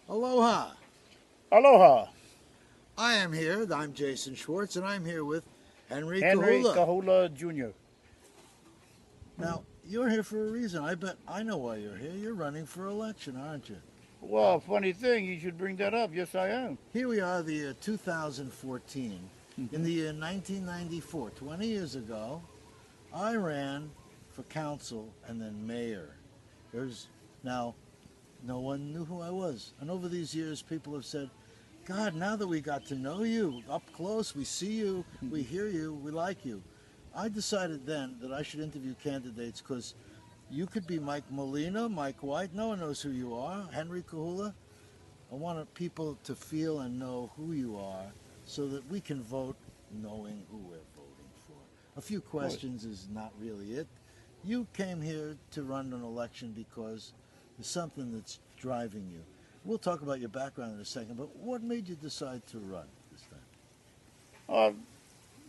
Aloha. Aloha. I am here. I'm Jason Schwartz, and I'm here with Henry Henry Kahula. Kahula Jr. Now, you're here for a reason. I bet I know why you're here. You're running for election, aren't you? Well, funny thing, you should bring that up. Yes, I am. Here we are, the year 2014. In the year 1994, 20 years ago, I ran for council and then mayor. Now, no one knew who I was. And over these years, people have said, God, now that we got to know you up close, we see you, we hear you, we like you. I decided then that I should interview candidates because you could be Mike Molina, Mike White. No one knows who you are. Henry Kahula. I want people to feel and know who you are so that we can vote knowing who we're voting for. A few questions is not really it. You came here to run an election because there's something that's driving you. We'll talk about your background in a second, but what made you decide to run this time?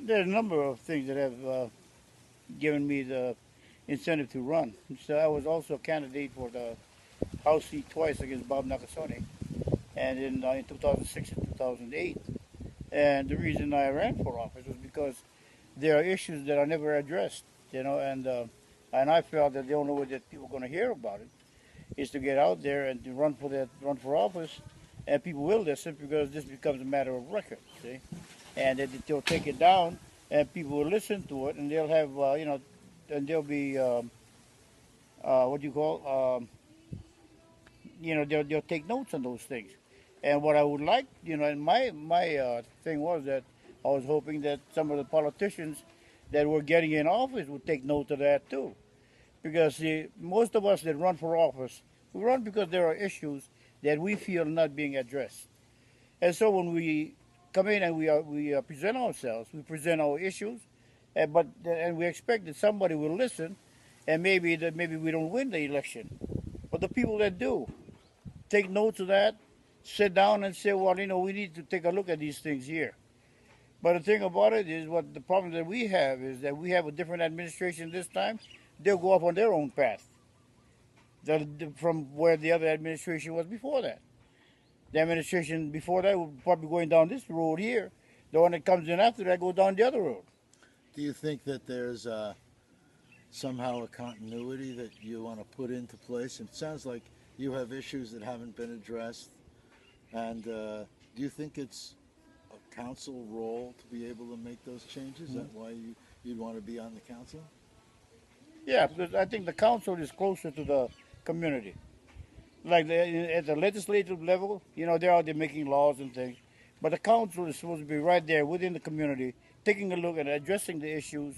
There's a number of things that have given me the incentive to run. So I was also a candidate for the House seat twice against Bob Nakasone, and in 2006 and 2008. And the reason I ran for office was because there are issues that are never addressed, and I felt that the only way that people are going to hear about it is to get out there and to run for office, and people will listen because this becomes a matter of record, see, and that they'll take it down, and people will listen to it, and they'll have and they'll be they'll take notes on those things. And what I would like, and my thing was that I was hoping that some of the politicians that were getting in office would take note of that too. Because most of us that run for office, we run because there are issues that we feel are not being addressed. And so when we come in and we present ourselves, we present our issues, and we expect that somebody will listen, and maybe we don't win the election, but the people that do take notes of that, sit down and say, well, we need to take a look at these things here. But the thing about it is, what the problem that we have is that we have a different administration this time. They'll go off on their own path from where the other administration was before that. The administration before that was probably going down this road here. The one that comes in after that goes down the other road. Do you think that there's somehow a continuity that you want to put into place? It sounds like you have issues that haven't been addressed. And do you think it's a council role to be able to make those changes? Is that why you'd want to be on the council? Yeah, because I think the council is closer to the community. Like at the legislative level, they're out there making laws and things. But the council is supposed to be right there within the community, taking a look and addressing the issues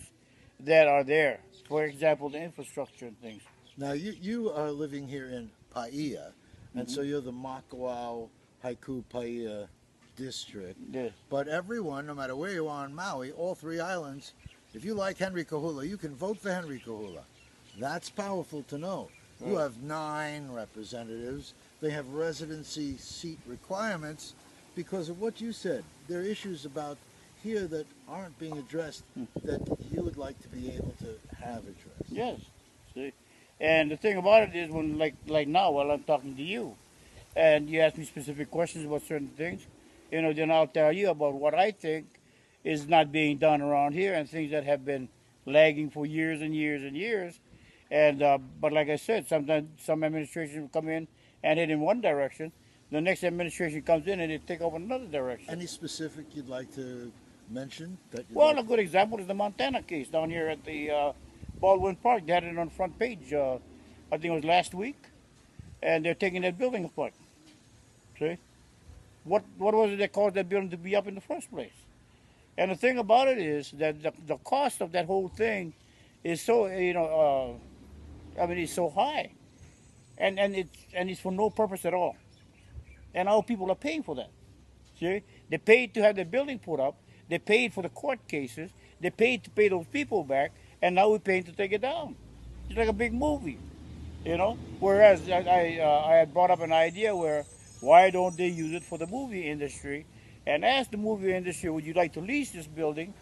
that are there. For example, the infrastructure and things. Now, you are living here in Paia, and so you're the Makawao, Haiku, Paia district. Yeah. But everyone, no matter where you are on Maui, all three islands, if you like Henry Kahula, you can vote for Henry Kahula. That's powerful to know. Right. You have 9 representatives. They have residency seat requirements because of what you said. There are issues about here that aren't being addressed that you would like to be able to have addressed. Yes. See? And the thing about it is when, like now, while I'm talking to you, and you ask me specific questions about certain things, then I'll tell you about what I think is not being done around here and things that have been lagging for years and years and years. And but like I said, sometimes some administration will come in and head in one direction. The next administration comes in and they take over another direction. Any specific you'd like to mention? A good example is the Montana case down here at the Baldwin Park. They had it on the front page, I think it was last week. And they're taking that building apart. See? What was it that caused that building to be up in the first place? And the thing about it is that the cost of that whole thing is so, it's so high. And it's for no purpose at all. And our people are paying for that. See? They paid to have the building put up. They paid for the court cases. They paid to pay those people back. And now we're paying to take it down. It's like a big movie. Whereas I had brought up an idea where why don't they use it for the movie industry and ask the movie industry, would you like to lease this building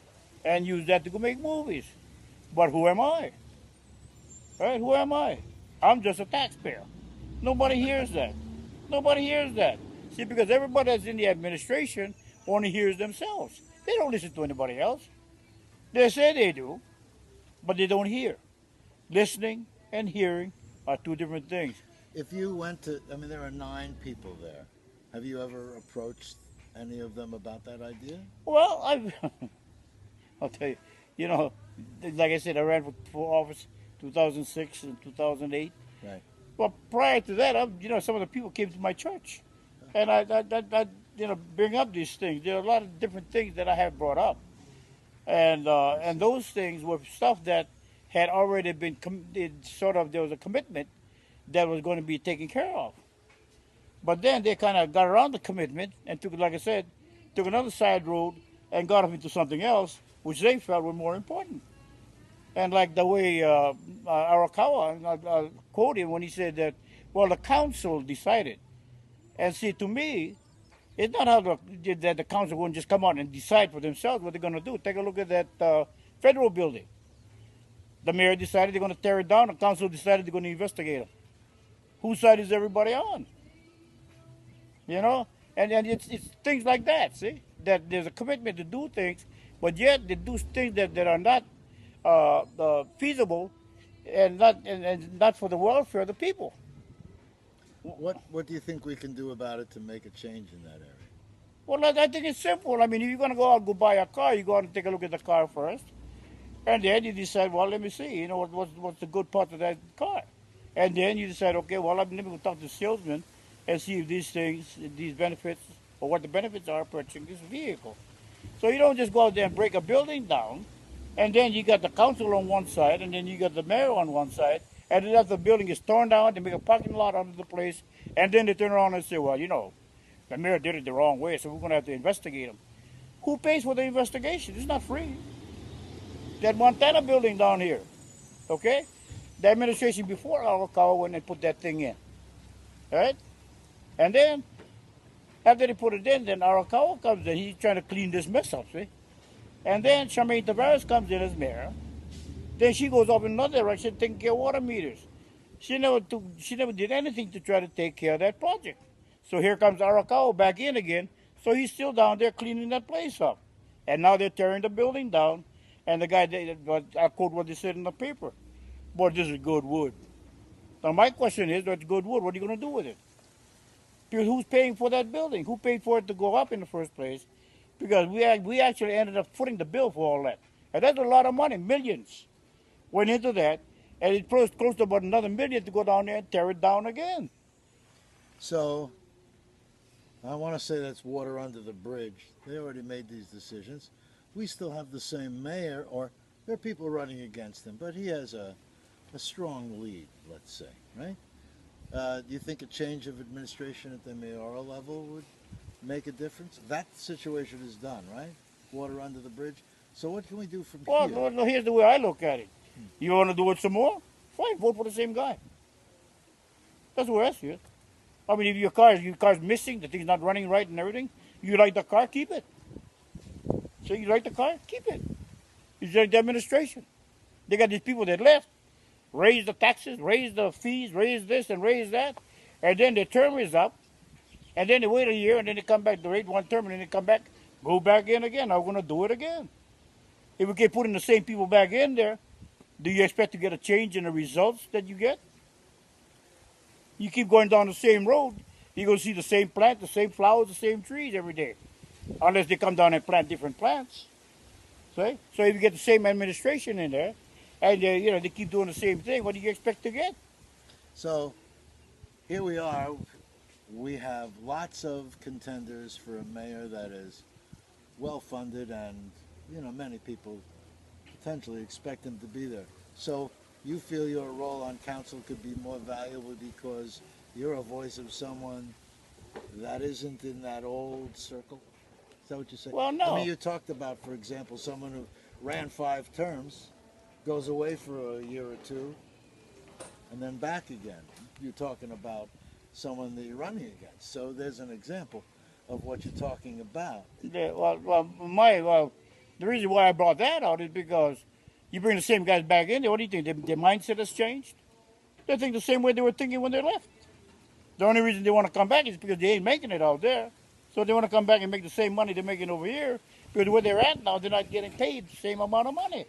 and use that to go make movies? But who am I? Right? Who am I? I'm just a taxpayer. Nobody hears that. Nobody hears that. See, because everybody that's in the administration only hears themselves. They don't listen to anybody else. They say they do, but they don't hear. Listening and hearing are two different things. If you went to, I mean, there are 9 people there. Have you ever approached any of them about that idea? Well, I'll tell you, you know, like I said, I ran for office 2006 and 2008. Right. Well, prior to that, some of the people came to my church, and I bring up these things. There are a lot of different things that I have brought up, and those things were stuff that had already been there was a commitment that was going to be taken care of. But then they kind of got around the commitment and took, like I said, took another side road and got off into something else, which they felt were more important. And like the way Arakawa quoted when he said that, well, the council decided. And see, to me, it's not how that the council wouldn't just come out and decide for themselves what they're going to do. Take a look at that federal building. The mayor decided they're going to tear it down. The council decided they're going to investigate it. Whose side is everybody on? You know? And it's things like that, see? That there's a commitment to do things, but yet they do things that are not feasible and not for the welfare of the people. What do you think we can do about it to make a change in that area? Well, I think it's simple. I mean, if you're going to go out and go buy a car, you go out and take a look at the car first. And then you decide, well, let me see, you know, what's the good part of that car. And then you decide, okay, well, let me go talk to the salesman and see if these benefits, or what the benefits are of purchasing this vehicle. So you don't just go out there and break a building down, and then you got the council on one side, and then you got the mayor on one side, and then after the building is torn down, they make a parking lot under the place, and then they turn around and say, well, you know, the mayor did it the wrong way, so we're going to have to investigate him. Who pays for the investigation? It's not free. That Montana building down here, okay? The administration before Arakawa went and put that thing in, all right? And then, after they put it in, then Arakawa comes in. He's trying to clean this mess up, see? And then Charmaine Tavares comes in as mayor. Then she goes off in another direction, taking care of water meters. She never did anything to try to take care of that project. So here comes Arakawa back in again. So he's still down there cleaning that place up. And now they're tearing the building down. And the guy, I quote what they said in the paper. Boy, this is good wood. Now my question is, that's good wood. What are you going to do with it? Because who's paying for that building? Who paid for it to go up in the first place? Because we actually ended up footing the bill for all that. And that's a lot of money, millions went into that. And it close to about another million to go down there and tear it down again. So, I want to say that's water under the bridge. They already made these decisions. We still have the same mayor, or there are people running against him, but he has a strong lead, let's say, right? Do you think a change of administration at the mayoral level would make a difference? That situation is done, right? Water under the bridge. So what can we do from here? Well, here's the way I look at it. You want to do it some more? Fine, vote for the same guy. That's the way I see it. I mean, if your car's missing, the thing's not running right and everything, you like the car, keep it. So you like the car, keep it. It's like the administration. They got these people that left, raise the taxes, raise the fees, raise this and raise that, and then their term is up, and then they wait a year, and then they come back, they wait one term, and then they come back, go back in again. I'm going to do it again. If we keep putting the same people back in there, do you expect to get a change in the results that you get? You keep going down the same road, you're going to see the same plant, the same flowers, the same trees every day, unless they come down and plant different plants. See? So if you get the same administration in there, and they keep doing the same thing, what do you expect to get? So here we are. We have lots of contenders for a mayor that is well-funded, and many people potentially expect him to be there. So you feel your role on council could be more valuable because you're a voice of someone that isn't in that old circle? Is that what you said? Well, no. I mean, you talked about, for example, someone who ran 5 terms, goes away for a year or two, and then back again. You're talking about someone that you're running against. So there's an example of what you're talking about. Yeah, the reason why I brought that out is because you bring the same guys back in there. What do you think? Their mindset has changed? They think the same way they were thinking when they left. The only reason they want to come back is because they ain't making it out there. So they want to come back and make the same money they're making over here. Because where they're at now, they're not getting paid the same amount of money.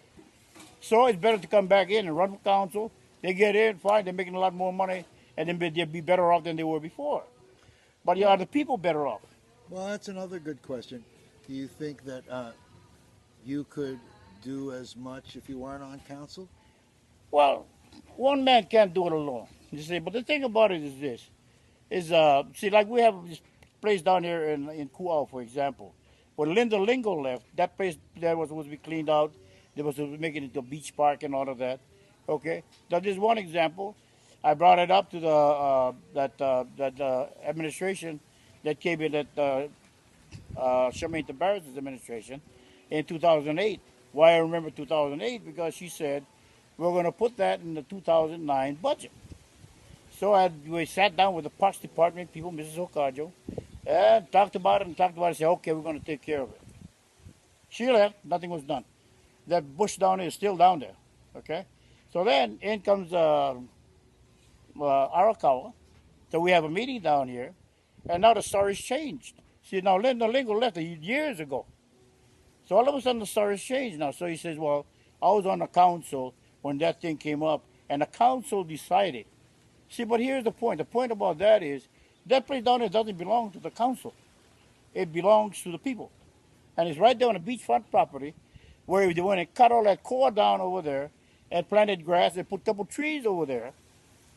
So it's better to come back in and run for council. They get in, fine, they're making a lot more money, and then they'll be better off than they were before. But are the people better off? Well, that's another good question. Do you think that you could do as much if you weren't on council? Well, one man can't do it alone. You see, but the thing about it is this: see, like we have this place down here in Kuau, for example. When Linda Lingo left, that place that was supposed to be cleaned out. They was making it into a beach park and all of that. Okay, that is one example. I brought it up to the that administration that came in at Charmaine Tabarez's administration in 2008. Why I remember 2008? Because she said we're going to put that in the 2009 budget. So we sat down with the Parks Department people, Mrs. Okajo, and talked about it and said, okay, we're going to take care of it. She left, nothing was done. That bush down there is still down there, okay? So then in comes Arakawa. So we have a meeting down here, and now the story's changed. See, now Linda Lingo left years ago. So all of a sudden the story's changed now. So he says, well, I was on the council when that thing came up, and the council decided. See, but here's the point. The point about that is that place down there doesn't belong to the council. It belongs to the people. And it's right there on the beachfront property where they went and cut all that core down over there and planted grass and put a couple trees over there.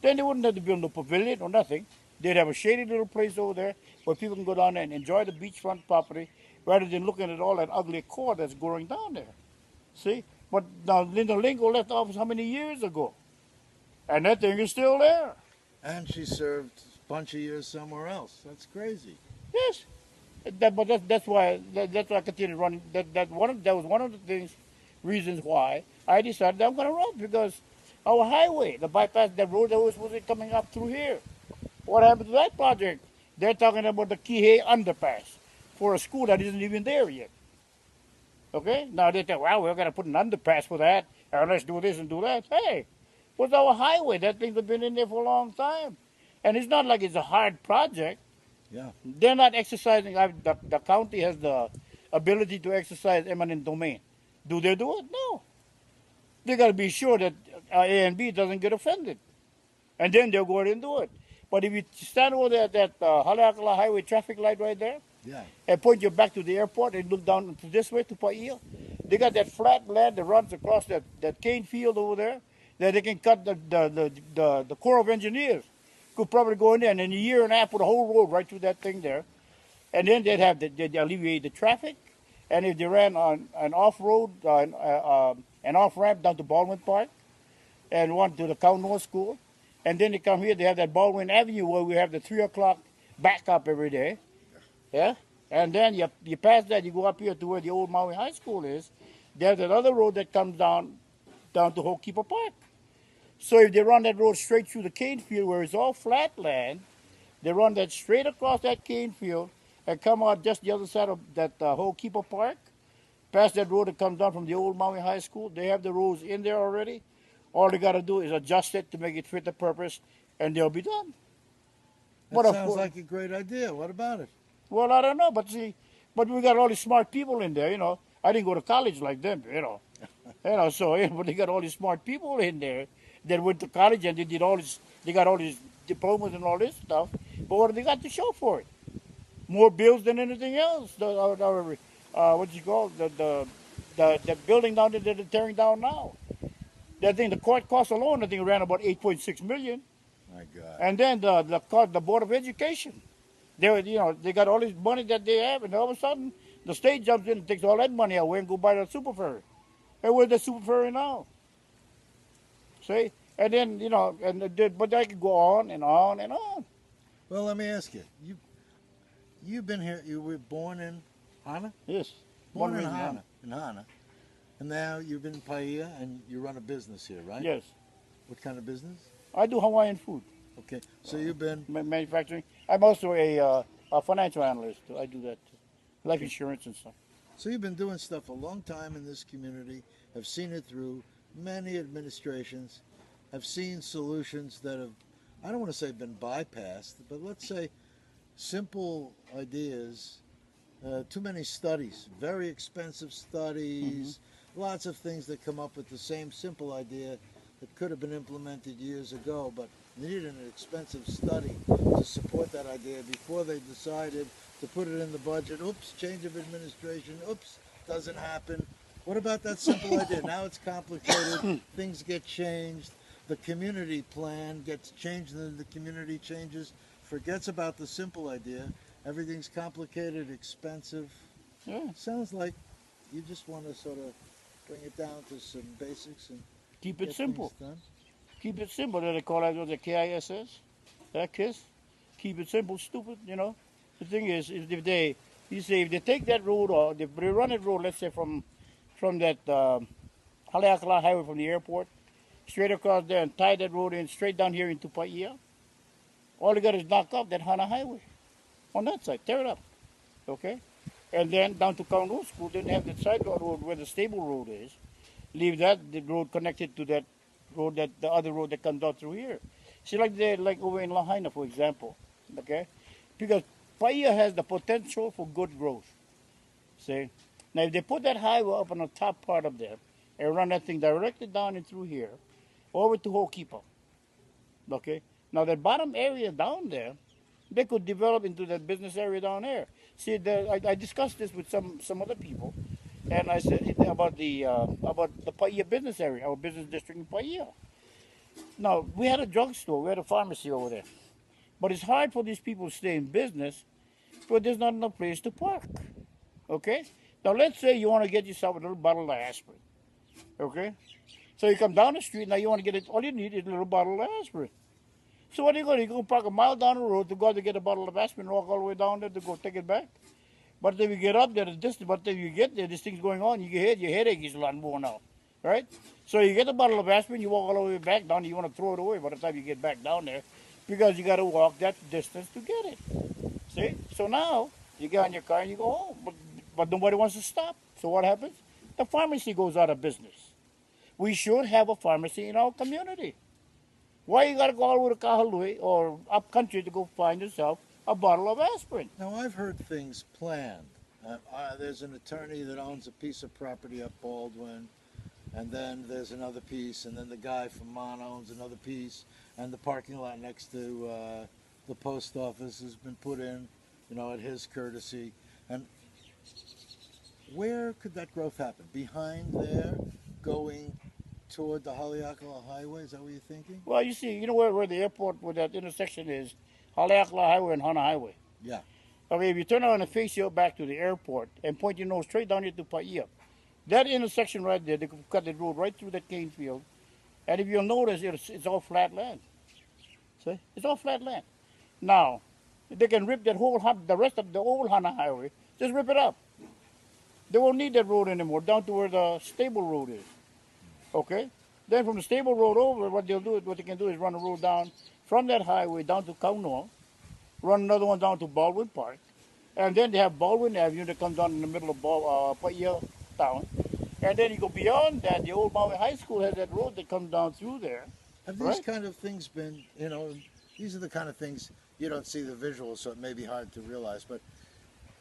Then they wouldn't have to build no pavilion or nothing. They'd have a shady little place over there where people can go down there and enjoy the beachfront property rather than looking at all that ugly core that's growing down there. See? But now Linda Lingo left office how many years ago? And that thing is still there. And she served a bunch of years somewhere else. That's crazy. Yes. That's why I continued running. That was one of the reasons why I decided that I'm going to run, because our highway, the bypass, that road that was supposed to be coming up through here. What happened to that project? They're talking about the Kihei underpass for a school that isn't even there yet. Okay? Now they think, well, we're going to put an underpass for that, or let's do this and do that. Hey, what's our highway? That thing's been in there for a long time. And it's not like it's a hard project. Yeah. They're not exercising. The county has the ability to exercise eminent domain. Do they do it? No. They got to be sure that A and B doesn't get offended. And then they'll go ahead and do it. But if you stand over there at that Haleakala Highway traffic light right there, yeah, and point your back to the airport and look down to this way to Paia, they got that flat land that runs across that cane field over there that they can cut the Corps of Engineers. Could probably go in there and in a year and a half put a whole road right through that thing there. And then they'd alleviate the traffic. And if they ran on an off-road, an off-ramp down to Baldwin Park and one to the Kaunoa School, and then they come here, they have that Baldwin Avenue where we have the 3 o'clock backup every day. Yeah? And then you pass that, you go up here to where the old Maui High School is. There's that other road that comes down to Ho'okipa Park. So if they run that road straight through the cane field where it's all flat land, they run that straight across that cane field and come out just the other side of that Ho'okipa Park, past that road that comes down from the old Maui High School. They have the roads in there already. All they got to do is adjust it to make it fit the purpose, and they'll be done. That sounds like a great idea. What about it? Well, I don't know, but we got all these smart people in there, you know. I didn't go to college like them, you know. So but they got all these smart people in there that went to college and they got all these diplomas and all this stuff. But what do they got to show for it? More bills than anything else. What you call the building down there that they're tearing down now. That thing, the court cost alone, I think ran about $8.6 million. My God. And then the Board of Education, they got all this money that they have, and all of a sudden the state jumps in and takes all that money away and go buy the super ferry. And where's the super ferry now? See? And then, but I could go on and on and on. Well, let me ask you. You've been here, you were born in Hana? Yes. Born in Hana. And now you've been in Paia and you run a business here, right? Yes. What kind of business? I do Hawaiian food. Okay. So you've been... Manufacturing. I'm also a financial analyst. I do that. Life insurance and stuff. So you've been doing stuff a long time in this community, have seen it through many administrations, have seen solutions that have I don't want to say been bypassed, but let's say simple ideas, too many studies, very expensive studies, lots of things that come up with the same simple idea that could have been implemented years ago, but needed an expensive study to support that idea before they decided to put it in the budget. Oops, change of administration. Oops, doesn't happen. What about that simple idea? Now it's complicated. Things get changed. The community plan gets changed, and then the community changes, forgets about the simple idea. Everything's complicated, expensive. Yeah. Sounds like you just want to sort of bring it down to some basics and Keep it get simple. things done. Keep it simple. They call that the KISS. That KISS. Keep it simple, stupid. You know. The thing is if they take that road, or if they run that road, let's say from that Haleakala Highway from the airport straight across there and tie that road in straight down here into Paia, all you got is knock off that Hana Highway on that side, tear it up, okay? And then down to Kaunua School, then have the side road where the stable road is. Leave the road connected to that road, that the other road that comes out through here. See, like over in Lahaina, for example, okay? Because Paia has the potential for good growth. See? Now, if they put that highway up on the top part of there and run that thing directly down and through here, over to Ho'okipa, okay? Now, that bottom area down there, they could develop into that business area down there. See, I discussed this with some other people, and I said about the Paia business area, our business district in Paia. Now, we had a drugstore, we had a pharmacy over there, but it's hard for these people to stay in business, but there's not enough place to park, okay? Now, let's say you want to get yourself a little bottle of aspirin, okay? So you come down the street, now you want to get it, all you need is a little bottle of aspirin. So what are you going to do? You're going to park a mile down the road to go out to get a bottle of aspirin and walk all the way down there to go take it back? But then you get up there, the distance, but then you get there, this thing's going on, your headache is a lot more now, right? So you get the bottle of aspirin, you walk all the way back down, you want to throw it away by the time you get back down there because you got to walk that distance to get it. See? So now you get on your car and you go home, but nobody wants to stop. So what happens? The pharmacy goes out of business. We should have a pharmacy in our community. Why you got to go all the way to Kahului or up country to go find yourself a bottle of aspirin? Now, I've heard things planned. There's an attorney that owns a piece of property up Baldwin, and then there's another piece, and then the guy from Mon owns another piece, and the parking lot next to the post office has been put in, at his courtesy. And where could that growth happen? Behind there, going toward the Haleakala Highway? Is that what you're thinking? Well, you see, where the airport, where that intersection is, Haleakala Highway and Hana Highway. Yeah. Okay, if you turn around and face your back to the airport and point your nose straight down here to Paia, that intersection right there, they could cut the road right through that cane field. And if you'll notice, it's all flat land. See? It's all flat land. Now, they can rip that the rest of the old Hana Highway, just rip it up. They won't need that road anymore, down to where the stable road is. Okay? Then from the stable road over, what they can do is run a road down from that highway down to Kaunua, run another one down to Baldwin Park, and then they have Baldwin Avenue that comes down in the middle of Paia town. And then you go beyond that, the old Maui High School has that road that comes down through there. Have these kind of things been, these are the kind of things you don't see the visuals, so it may be hard to realize, but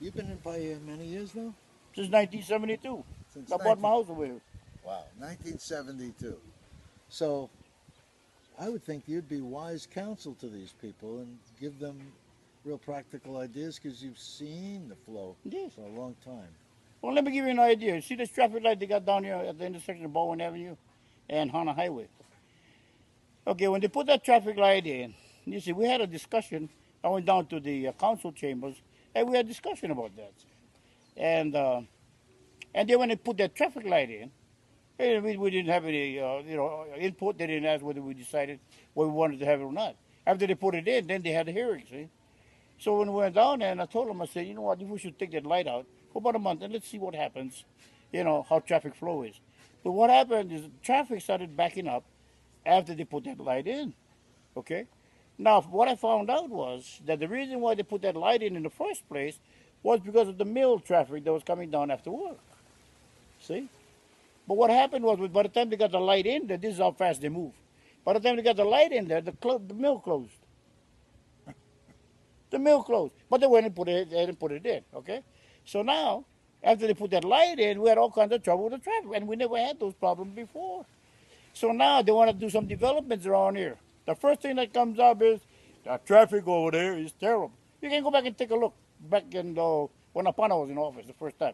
you've been in Paia many years now? Since 1972. Since I bought my house over here. Wow, 1972. So I would think you'd be wise counsel to these people and give them real practical ideas because you've seen the flow Yes. for a long time. Well, let me give you an idea. See this traffic light they got down here at the intersection of Baldwin Avenue and Hana Highway? Okay, when they put that traffic light in, you see, we had a discussion. I went down to the council chambers, and we had a discussion about that. And then when they put that traffic light in, we didn't have any input. They didn't ask whether we decided what we wanted to have it or not. After they put it in, then they had the hearing, see? So when we went down there, and I told them, I said, you know what, we should take that light out for about a month, and let's see what happens, how traffic flow is. But what happened is traffic started backing up after they put that light in, okay? Now, what I found out was that the reason why they put that light in the first place was because of the mill traffic that was coming down after work, see? But what happened was, by the time they got the light in, this is how fast they move. By the time they got the light in there, the mill closed. The mill closed. But they went and put it in, okay? So now, after they put that light in, we had all kinds of trouble with the traffic, and we never had those problems before. So now they want to do some developments around here. The first thing that comes up is the traffic over there is terrible. You can go back and take a look back in when Apana was in office the first time.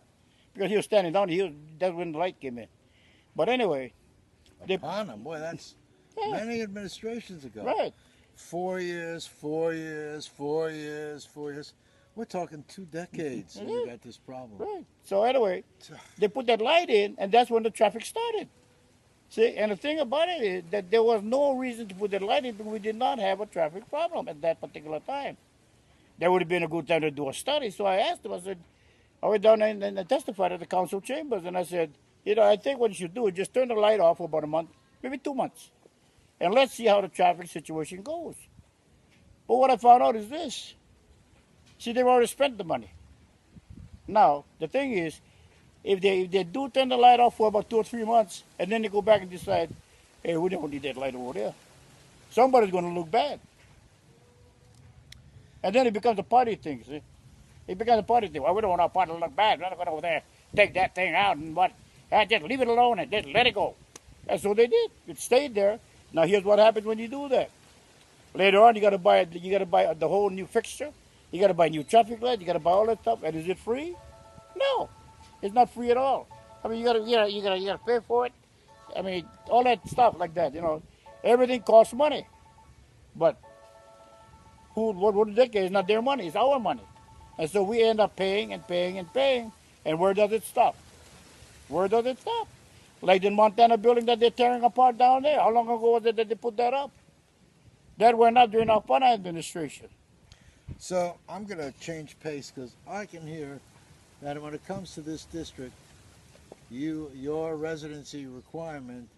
Because he was standing down, that's when the light came in. But anyway. Upon him, boy, that's many administrations ago. Right. 4 years, 4 years, 4 years, 4 years. We're talking 2 decades and we got this problem. Right. So anyway, they put that light in, and that's when the traffic started. See, and the thing about it is that there was no reason to put that light in because we did not have a traffic problem at that particular time. That would have been a good time to do a study. So I asked him, I said, I went down and I testified at the council chambers, and I said, I think what you should do is just turn the light off for about a month, maybe 2 months, and let's see how the traffic situation goes. But what I found out is this. See, they've already spent the money. Now, the thing is, if they do turn the light off for about 2 or 3 months, and then they go back and decide, hey, we don't need that light over there, somebody's going to look bad. And then it becomes a party thing, see? It becomes a party thing. Well, we don't want our party to look bad. We're not going to go over there, take that thing out and what? Just leave it alone and just let it go. And so they did. It stayed there. Now here's what happens when you do that. Later on, you got to buy the whole new fixture. You got to buy new traffic lights. You got to buy all that stuff. And is it free? No, it's not free at all. I mean, you gotta pay for it. I mean, all that stuff like that. Everything costs money. But what in that case is not their money. It's our money. And so we end up paying and paying and paying. And where does it stop? Where does it stop? Like the Montana building that they're tearing apart down there. How long ago was it that they put that up? That went up during our Pana administration. So I'm going to change pace because I can hear that when it comes to this district, your residency requirement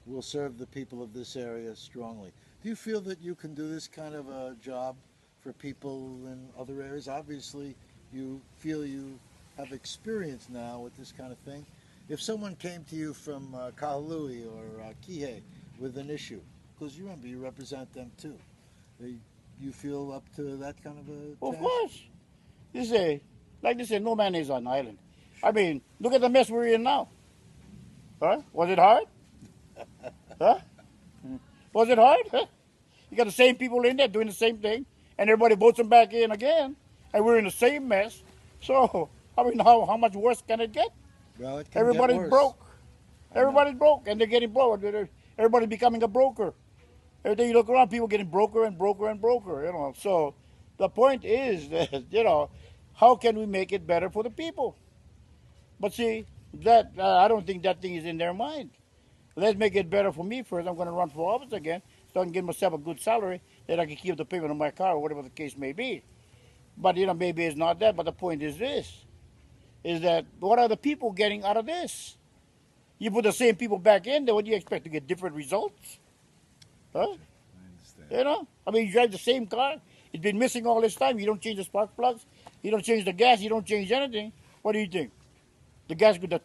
will serve the people of this area strongly. Do you feel that you can do this kind of a job for people in other areas? Obviously, you feel you have experience now with this kind of thing. If someone came to you from Kahului or Kihei with an issue, because you remember you represent them too, you feel up to that kind of a task? Of course. Like they say, no man is on an island. I mean, look at the mess we're in now. Huh? Was it hard? Huh? Was it hard? Huh? You got the same people in there doing the same thing, and everybody votes them back in again, and we're in the same mess. So, I mean, how much worse can it get? Well, it can Everybody's get worse. broke. Everybody's broke, and they're getting broke. Everybody's becoming a broker. Every day you look around, people getting broker and broker and broker. So the point is that how can we make it better for the people? But see, that I don't think that thing is in their mind. Let's make it better for me first. I'm going to run for office again, so I can give myself a good salary that I can keep the payment on my car or whatever the case may be. But maybe it's not that. But the point is this: is that what are the people getting out of this? You put the same people back in there, what do you expect to get different results? Huh? I understand. I mean, you drive the same car. It's been missing all this time. You don't change the spark plugs. You don't change the gas. You don't change anything. What do you think? The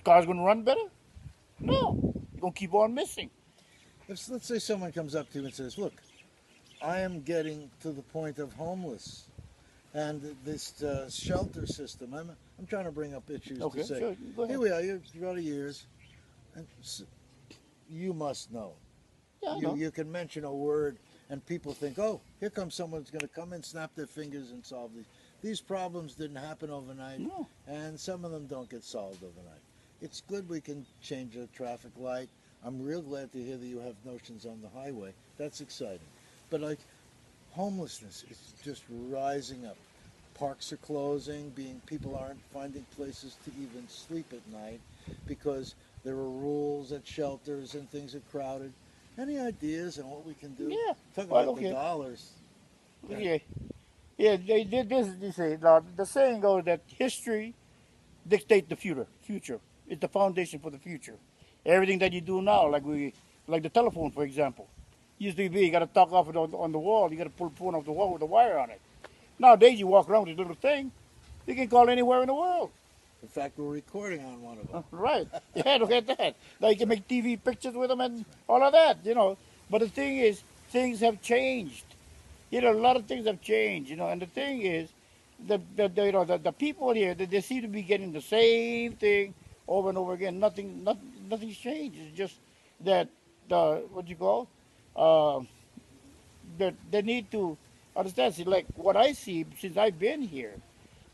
car's going to run better? No. You're going to keep on missing. Let's say someone comes up to you and says, look, I am getting to the point of homeless. And this shelter system, I'm trying to bring up issues Okay, to say, sure. Go ahead. here we are, you're throughout the years, and you must know. Yeah, I know. You can mention a word and people think, oh, here comes someone who's going to come in, snap their fingers and solve these. These problems didn't happen overnight, No. and some of them don't get solved overnight. It's good we can change a traffic light. I'm real glad to hear that you have notions on the highway. That's exciting. But like homelessness is just rising up. Parks are closing, people aren't finding places to even sleep at night because there are rules at shelters and things are crowded. Any ideas on what we can do? Yeah. Talk Well, about okay. the dollars. Yeah, they say, the saying goes that history dictates the future. It's the foundation for the future. Everything that you do now, like the telephone, for example, used to be you got to talk off it on the wall. You got to pull the phone off the wall with a wire on it. Nowadays, you walk around with a little thing. You can call anywhere in the world. In fact, we're recording on one of them. Right. Yeah, look at that. Now you can make TV pictures with them and all of that. But the thing is, things have changed. A lot of things have changed. And the thing is, the people here, they seem to be getting the same thing over and over again. Nothing's changed. It's just that what you call, uh, that they need to understand. See, like what I see since I've been here,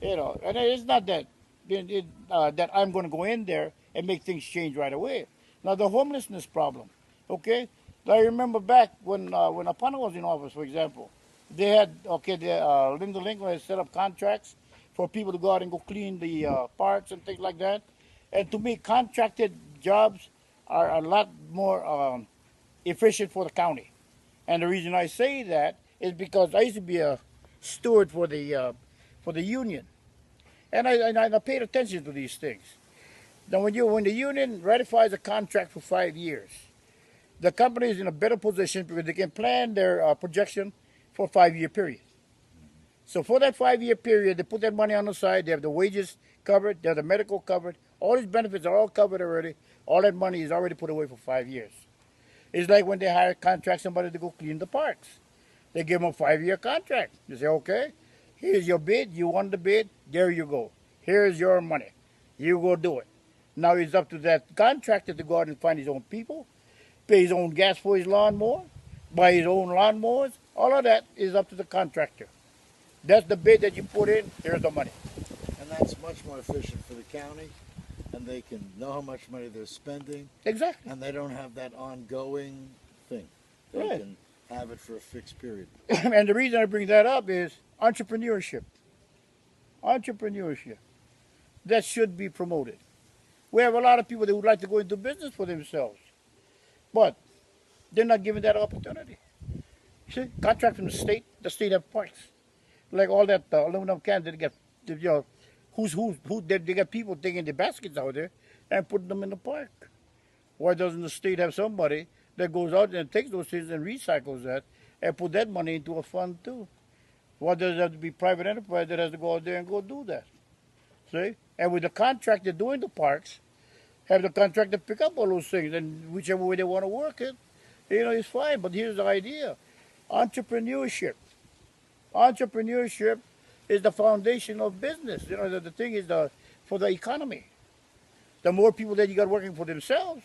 and it's not that that I'm going to go in there and make things change right away. Now the homelessness problem, okay. I remember back when Apana was in office, for example, they had Linda Lincoln had set up contracts for people to go out and go clean the parks and things like that. And to me, contracted jobs are a lot more efficient for the county. And the reason I say that is because I used to be a steward for the union, and I paid attention to these things. Now, when the union ratifies a contract for 5 years, the company is in a better position because they can plan their projection for a 5-year period. So for that 5-year period, they put that money on the side. They have the wages covered. They have the medical covered. All these benefits are all covered already. All that money is already put away for 5 years. It's like when they contract somebody to go clean the parks. They give them a 5-year contract. They say, okay, here's your bid. You won the bid. There you go. Here's your money. You go do it. Now it's up to that contractor to go out and find his own people, pay his own gas for his lawnmower, buy his own lawnmowers. All of that is up to the contractor. That's the bid that you put in. Here's the money. And that's much more efficient for the county, and they can know how much money they're spending. Exactly. And they don't have that ongoing thing. They Right. can have it for a fixed period. And the reason I bring that up is entrepreneurship. Entrepreneurship. That should be promoted. We have a lot of people that would like to go into business for themselves, but they're not given that opportunity. See, contract from the state have parks. Like all that aluminum cans that they get, they got people taking the baskets out there and putting them in the park. Why doesn't the state have somebody that goes out and takes those things and recycles that and put that money into a fund too? Why does it have to be private enterprise that has to go out there and go do that? See? And with the contractor doing the parks, have the contractor pick up all those things, and whichever way they want to work it, it's fine. But here's the idea. Entrepreneurship. Entrepreneurship is the foundation of business. The thing is for the economy. The more people that you got working for themselves,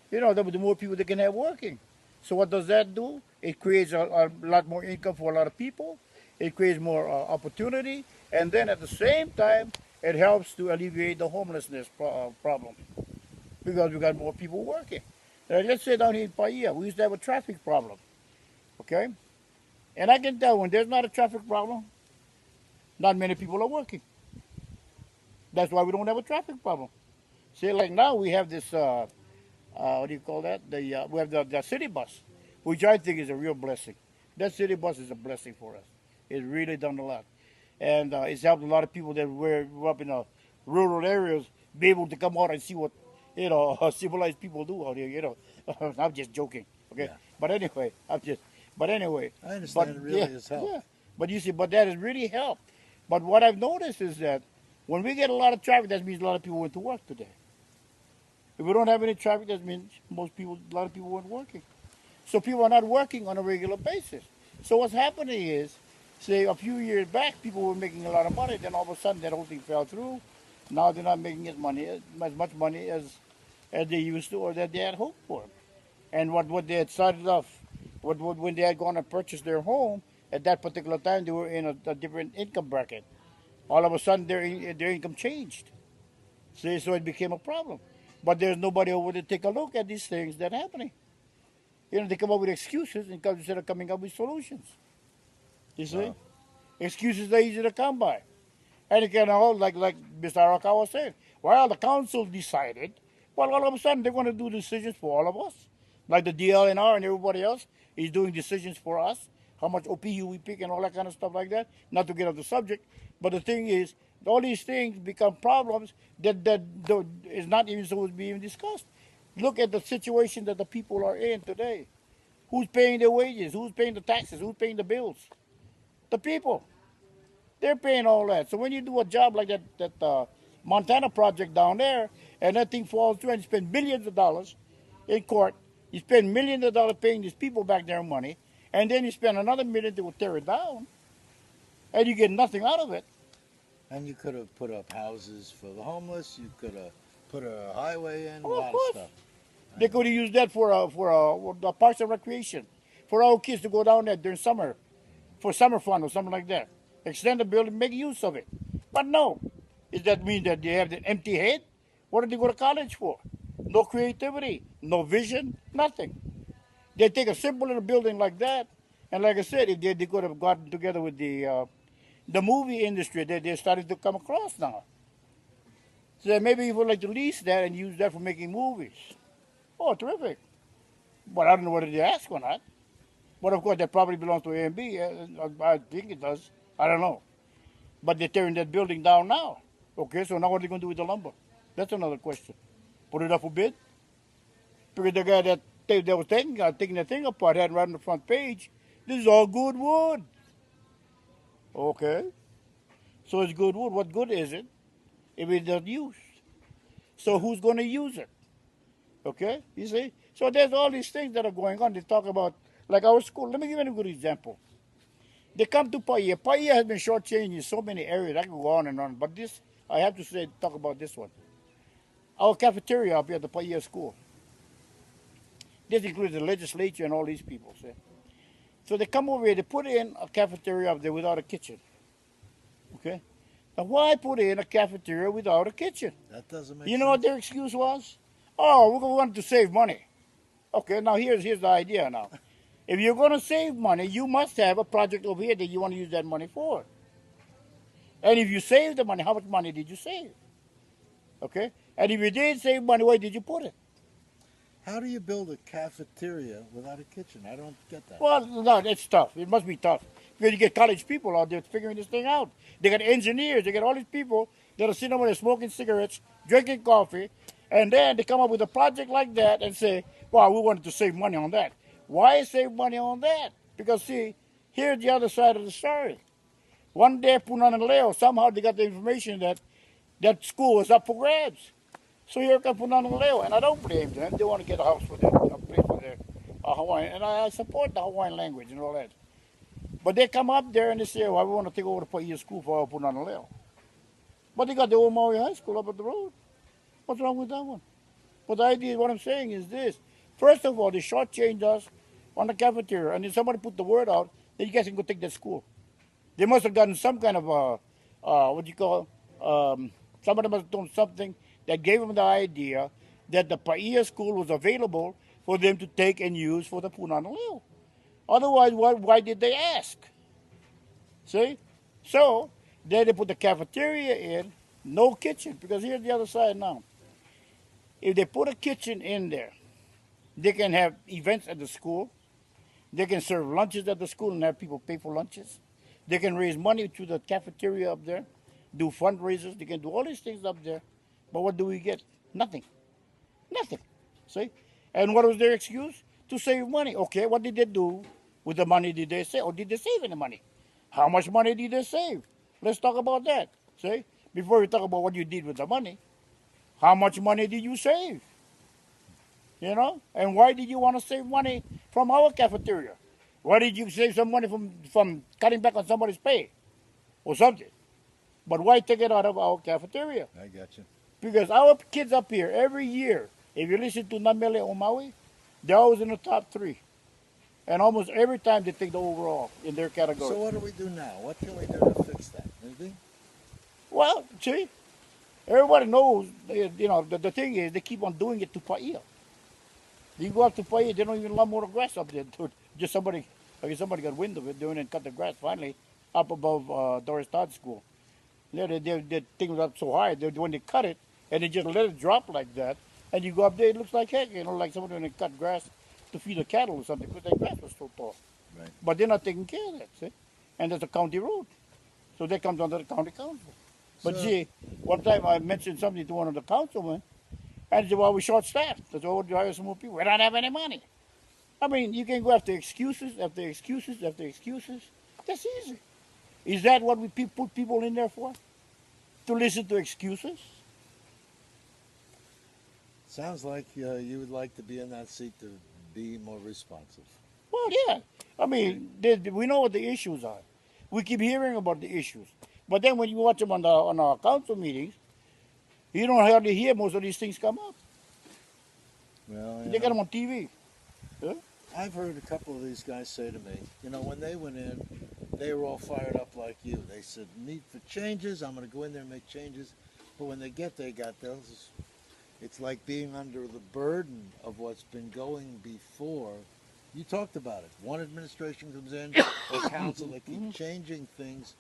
the more people they can have working. So what does that do? It creates a lot more income for a lot of people. It creates more opportunity. And then at the same time, it helps to alleviate the homelessness problem because we got more people working. Let's say down here in Paia, we used to have a traffic problem. Okay? And I can tell when there's not a traffic problem, not many people are working. That's why we don't have a traffic problem. See, like now we have this, what do you call that? We have the city bus, which I think is a real blessing. That city bus is a blessing for us. It's really done a lot. And it's helped a lot of people that were up in rural areas be able to come out and see what, civilized people do out here, I'm just joking, okay? Yeah. But anyway, I understand it really has helped. Yeah. But you see, but that has really helped. But what I've noticed is that when we get a lot of traffic, that means a lot of people went to work today. If we don't have any traffic, that means a lot of people weren't working. So people are not working on a regular basis. So what's happening is, say a few years back, people were making a lot of money. Then all of a sudden, that whole thing fell through. Now they're not making as much money as they used to or that they had hoped for. And what they had started off, when they had gone and purchased their home, at that particular time, they were in a different income bracket. All of a sudden, their income changed. See, so it became a problem. But there's nobody over to take a look at these things that are happening. They come up with excuses instead of coming up with solutions. You see? Wow. Excuses are easy to come by. And it can all, like Mr. Arakawa said, well, the council decided, well, all of a sudden they're going to do decisions for all of us. Like the DLNR and everybody else is doing decisions for us, how much OPU we pick and all that kind of stuff like that. Not to get off the subject, but the thing is, all these things become problems that is not even supposed to be even discussed. Look at the situation that the people are in today. Who's paying their wages? Who's paying the taxes? Who's paying the bills? The people. They're paying all that. So when you do a job like that Montana project down there, and that thing falls through and you spend billions of dollars in court, You spend millions of dollars paying these people back their money, and then you spend another million to tear it down, and you get nothing out of it. And you could have put up houses for the homeless. You could have put a highway in, a Oh, of lot of course. stuff. They could have used that for the parks and recreation, for our kids to go down there during summer, for summer fun or something like that. Extend the building, make use of it. But no, does that mean that they have an empty head? What did they go to college for? No creativity, no vision, nothing. They take a simple little building like that, and like I said, if they could have gotten together with the movie industry that they started to come across now. So maybe you would like to lease that and use that for making movies. Oh, terrific. But I don't know whether they ask or not. But of course, that probably belongs to A&B. I think it does. I don't know. But they're tearing that building down now. Okay, so now what are they going to do with the lumber? That's another question. Put it up for bid? Because the guy that was taking the thing apart had right on the front page, this is all good wood. Okay. So it's good wood. What good is it if it's not used? So who's going to use it? Okay, you see? So there's all these things that are going on. They talk about, like our school. Let me give you a good example. They come to Paia. Paia has been shortchanged in so many areas. I can go on and on. But this, I have to say, talk about this one. Our cafeteria up here at the Paia school. This includes the legislature and all these people. See? So they come over here, they put in a cafeteria up there without a kitchen. Okay? Now why put in a cafeteria without a kitchen? That doesn't make You sense. know what their excuse was? Oh, we wanted to save money. Okay, now here's the idea now. If you're going to save money, you must have a project over here that you want to use that money for. And if you save the money, how much money did you save? Okay? And if you did save money, where did you put it? How do you build a cafeteria without a kitchen? I don't get that. Well, no, it's tough. It must be tough. Because you get college people out there figuring this thing out. They got engineers. They got all these people that are sitting over there smoking cigarettes, drinking coffee, and then they come up with a project like that and say, well, we wanted to save money on that. Why save money on that? Because, see, here's the other side of the story. One day, Punana somehow they got the information that that school was up for grabs. So here comes Punana, and I don't blame them. They want to get a house for them, a place for their Hawaiian. And I support the Hawaiian language and all that. But they come up there and they say, well, we want to take over the Paia school for our Punana. But they got the old Maui High School up at the road. What's wrong with that one? But the idea, what I'm saying is this. First of all, they shortchanged us on the cafeteria, and then somebody put the word out that you guys can go take that school. They must have gotten some kind of, somebody must have done something that gave them the idea that the Paia school was available for them to take and use for the Punana Leo. Otherwise, why did they ask? See? So, then they put the cafeteria in, no kitchen, because here's the other side now. If they put a kitchen in there, they can have events at the school. They can serve lunches at the school and have people pay for lunches. They can raise money to the cafeteria up there, do fundraisers. They can do all these things up there. But what do we get? Nothing. Nothing. See? And what was their excuse? To save money. Okay, what did they do with the money did they save? Or did they save any money? How much money did they save? Let's talk about that. See? Before we talk about what you did with the money, how much money did you save? You know? And why did you want to save money from our cafeteria? Why did you save some money from cutting back on somebody's pay or something? But why take it out of our cafeteria? I got you. Because our kids up here, every year, if you listen to Namele or Maui, they're always in the top 3. And almost every time they take the overall in their category. So what do we do now? What can we do to fix that? Anything? Well, see, everybody knows, you know, the thing is they keep on doing it to Paia. You go up to Paia, they don't even lumber the grass up there. Just somebody got wind of it, doing it and cut the grass finally up above Doris Todd School. Yeah, they thing was up so high, when they cut it, and they just let it drop like that, and you go up there, it looks like heck, you know, like somebody when they cut grass to feed the cattle or something, because that grass was so tall. Right. But they're not taking care of that, see? And that's a county road. So that comes under the county council. But see, one time I mentioned something to one of the councilmen, and he said, well, we're short-staffed. That's all we hire some more people. We don't have any money. I mean, you can go after excuses, after excuses, after excuses. That's easy. Is that what we put people in there for? To listen to excuses? Sounds like you would like to be in that seat to be more responsive. Well, yeah. I mean, we know what the issues are. We keep hearing about the issues, but then when you watch them on our council meetings, you don't hardly hear most of these things come up. Well, They got them on TV. Yeah? I've heard a couple of these guys say to me, when they went in, they were all fired up like you. They said, need for changes, I'm going to go in there and make changes. But when they got those, it's like being under the burden of what's been going before. You talked about it. One administration comes in, or council, they keep changing things.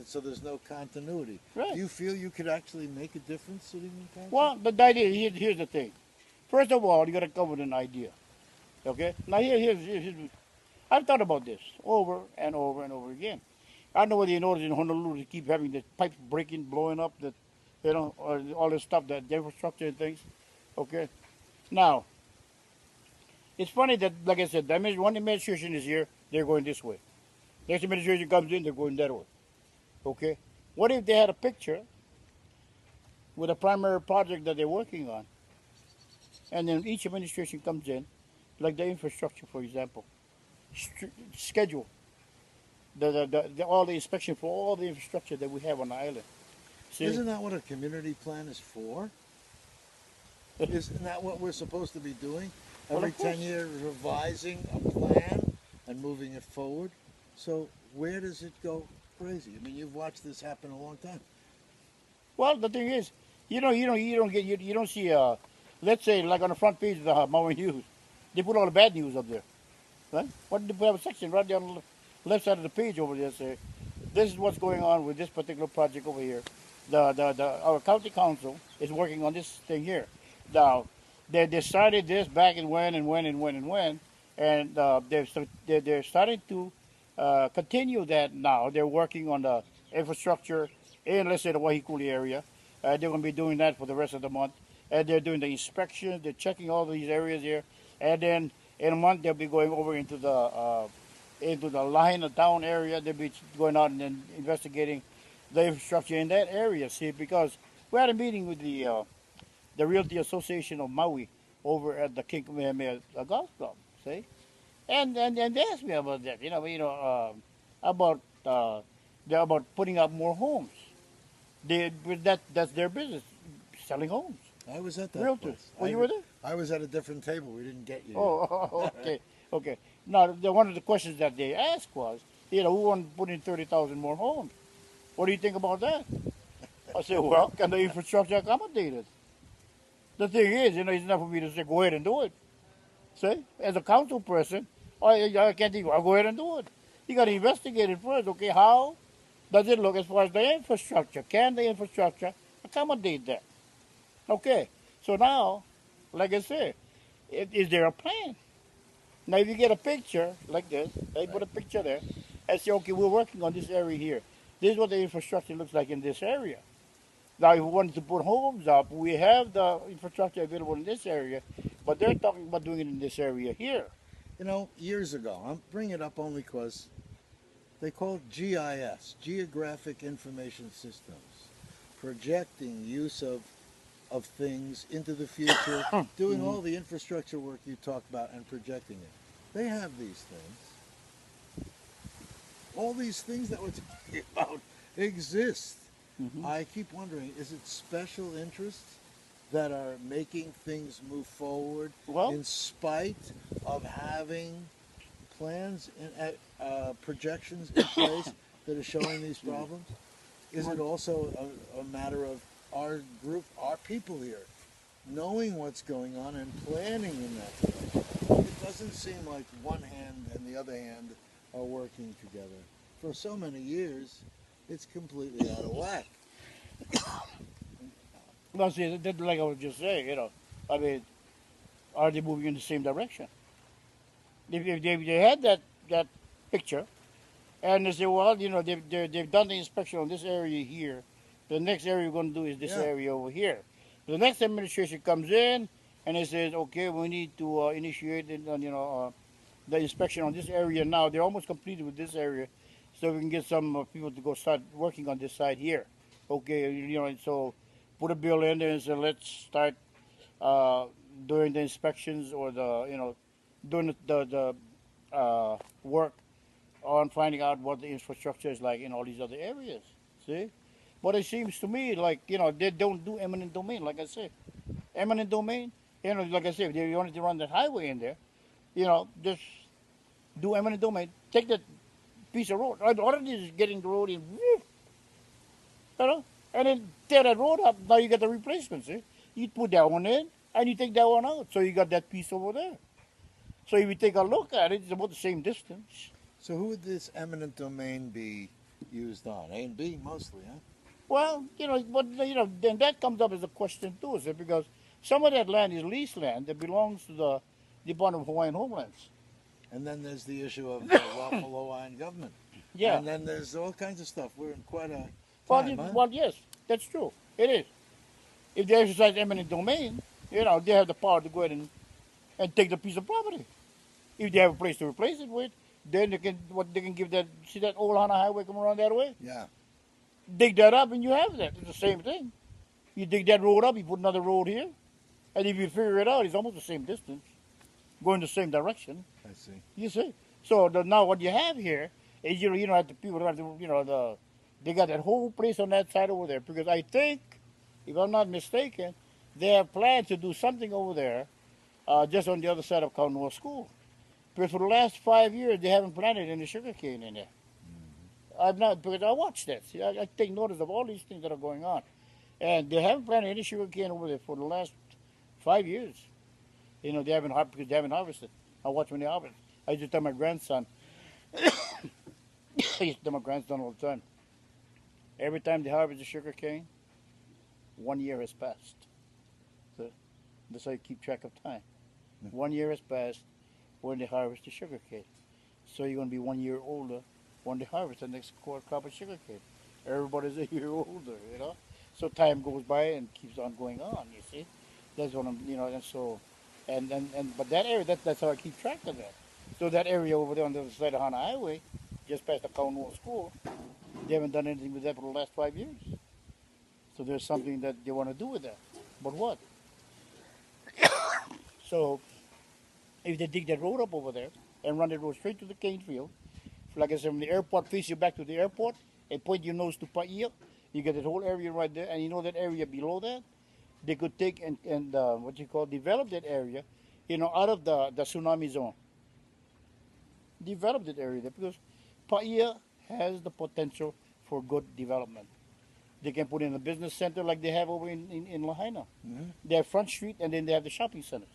So there's no continuity. Right. Do you feel you could actually make a difference sitting in council? Well, the idea, here's the thing. First of all, you got to come with an idea. Okay? Now, here's I've thought about this over and over and over again. I know whether you notice in Honolulu, they keep having the pipes breaking, blowing up, all this stuff, the infrastructure and things. Okay? Now, it's funny that, like I said, one administration is here, they're going this way. Next administration comes in, they're going that way. Okay? What if they had a picture with a primary project that they're working on, and then each administration comes in, like the infrastructure, for example, schedule all the inspection for all the infrastructure that we have on the island. See? Isn't that what a community plan is for? Isn't that what we're supposed to be doing? Every 10 years revising a plan and moving it forward? So where does it go crazy? I mean, you've watched this happen a long time. Well, the thing is, you don't see, let's say, like on the front page of the Maui News, they put all the bad news up there. Right? What did they put? Have a section right down on the left side of the page over there say, this is what's going on with this particular project over here. Our county council is working on this thing here. Now, they decided this back and when, and they're starting to continue that now. They're working on the infrastructure in, let's say, the Wahikuli area. They're going to be doing that for the rest of the month. And they're doing the inspections. They're checking all these areas here. And then in a month, they'll be going over into the Lahaina town area. They'll be going out and then investigating the infrastructure in that area. See, because we had a meeting with the Realty Association of Maui over at the King Kamehameha Golf Club. See, and they asked me about that. About putting up more homes. That's their business, selling homes. I was at that Realtors. place. Oh, you were there? I was at a different table. We didn't get you. Okay. Now, one of the questions that they asked was, we want to put in 30,000 more homes. What do you think about that? I said, well, can the infrastructure accommodate it? The thing is, it's not for me to say, go ahead and do it. See, as a council person, I can't think, I'll go ahead and do it. You got to investigate it first, okay? How does it look as far as the infrastructure? Can the infrastructure accommodate that? Okay, so now, like I said, is there a plan? Now, if you get a picture like this, they put a picture there, and say, okay, we're working on this area here. This is what the infrastructure looks like in this area. Now, if we wanted to put homes up, we have the infrastructure available in this area, but they're talking about doing it in this area here. Years ago, I'm bringing it up only because they call it GIS, Geographic Information Systems, projecting use of things into the future, doing all the infrastructure work you talk about and projecting it. They have these things. All these things that we're talking about exist. I keep wondering, is it special interests that are making things move forward in spite of having plans and projections in place that are showing these problems? Is it also a matter of our group, our people here, knowing what's going on and planning in that direction? It doesn't seem like one hand and the other hand are working together. For so many years, it's completely out of whack. Well, see, like I was just saying, I mean, are they moving in the same direction? If they had that picture, and they say, well, they've done the inspection on this area here. The next area we're going to do is this area over here. The next administration comes in and it says, okay, we need to initiate the inspection on this area now. They're almost completed with this area, so we can get some people to go start working on this side here. Okay, and so put a bill in there and say, let's start doing the inspections or doing the work on finding out what the infrastructure is like in all these other areas. See? But it seems to me like, they don't do eminent domain, like I said. Eminent domain, like I said, if you wanted to run that highway in there, just do eminent domain. Take that piece of road. All it is getting the road in, woof, and then tear that road up. Now you got the replacement, see? You put that one in, and you take that one out. So you got that piece over there. So if you take a look at it, it's about the same distance. So who would this eminent domain be used on? A and B mostly, huh? Well, then that comes up as a question too, see? Because some of that land is leased land that belongs to the Department of Hawaiian Homelands. And then there's the issue of the lawful Hawaiian government. Yeah. And then there's all kinds of stuff. We're in quite a Well, time, huh? well, yes, that's true. It is. If they exercise eminent domain, they have the power to go ahead and take the piece of property. If they have a place to replace it with, then they can give that. See that old Hana Highway come around that way? Yeah. Dig that up and you have that. It's the same thing. You dig that road up, you put another road here, and if you figure it out, it's almost the same distance, going the same direction. I see. You see. So now what you have here is have the people have to they got that whole place on that side over there because I think, if I'm not mistaken, they have planned to do something over there, just on the other side of Kaunua School. Because for the last 5 years they haven't planted any sugar cane in there. I've not, because I watch that. See, I take notice of all these things that are going on, and they haven't planted any sugar cane over there for the last 5 years. They haven't because they haven't harvested. I watch when they harvest. I used to tell my grandson. I used to tell my grandson all the time. Every time they harvest the sugar cane, 1 year has passed. So that's how you keep track of time. 1 year has passed when they harvest the sugar cane. So you're going to be 1 year older when they harvest the next crop of sugar cane. Everybody's a year older, So time goes by and keeps on going on, you see. That's what and so, but that area, that's how I keep track of that. So that area over there on the other side of Hana Highway, just past the Kaunua School, they haven't done anything with that for the last 5 years. So there's something that they want to do with that. But what? So if they dig that road up over there and run the road straight to the cane field, like I said, from the airport, face you back to the airport, and point your nose to Paia, you get that whole area right there, and that area below that, they could take and develop that area, out of the tsunami zone. Develop that area there because Paia has the potential for good development. They can put in a business center like they have over in Lahaina. Mm-hmm. They have Front Street, and then they have the shopping centers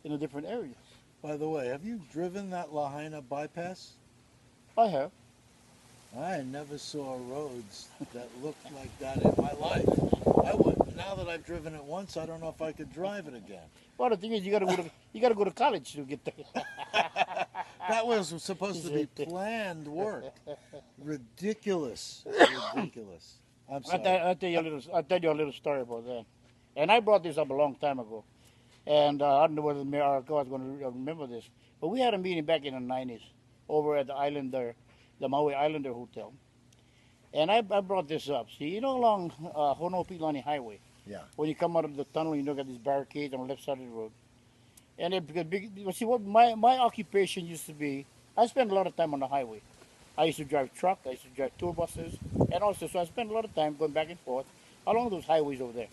in the different areas. By the way, have you driven that Lahaina bypass? I have. I never saw roads that looked like that in my life. Now that I've driven it once, I don't know if I could drive it again. Well, the thing is, you got to go to college to get there. That was supposed to be planned work. Ridiculous. Ridiculous. I'm sorry. I'll tell you a little story about that. And I brought this up a long time ago. And I don't know whether Mayor is going to remember this. But we had a meeting back in the 90s over at the Islander, the Maui Islander Hotel. And I brought this up. See, along Honopilani Highway. Yeah. When you come out of the tunnel, got these barricades on the left side of the road. And see, what my occupation used to be, I spent a lot of time on the highway. I used to drive truck, I used to drive tour buses, and also, so I spent a lot of time going back and forth along those highways over there.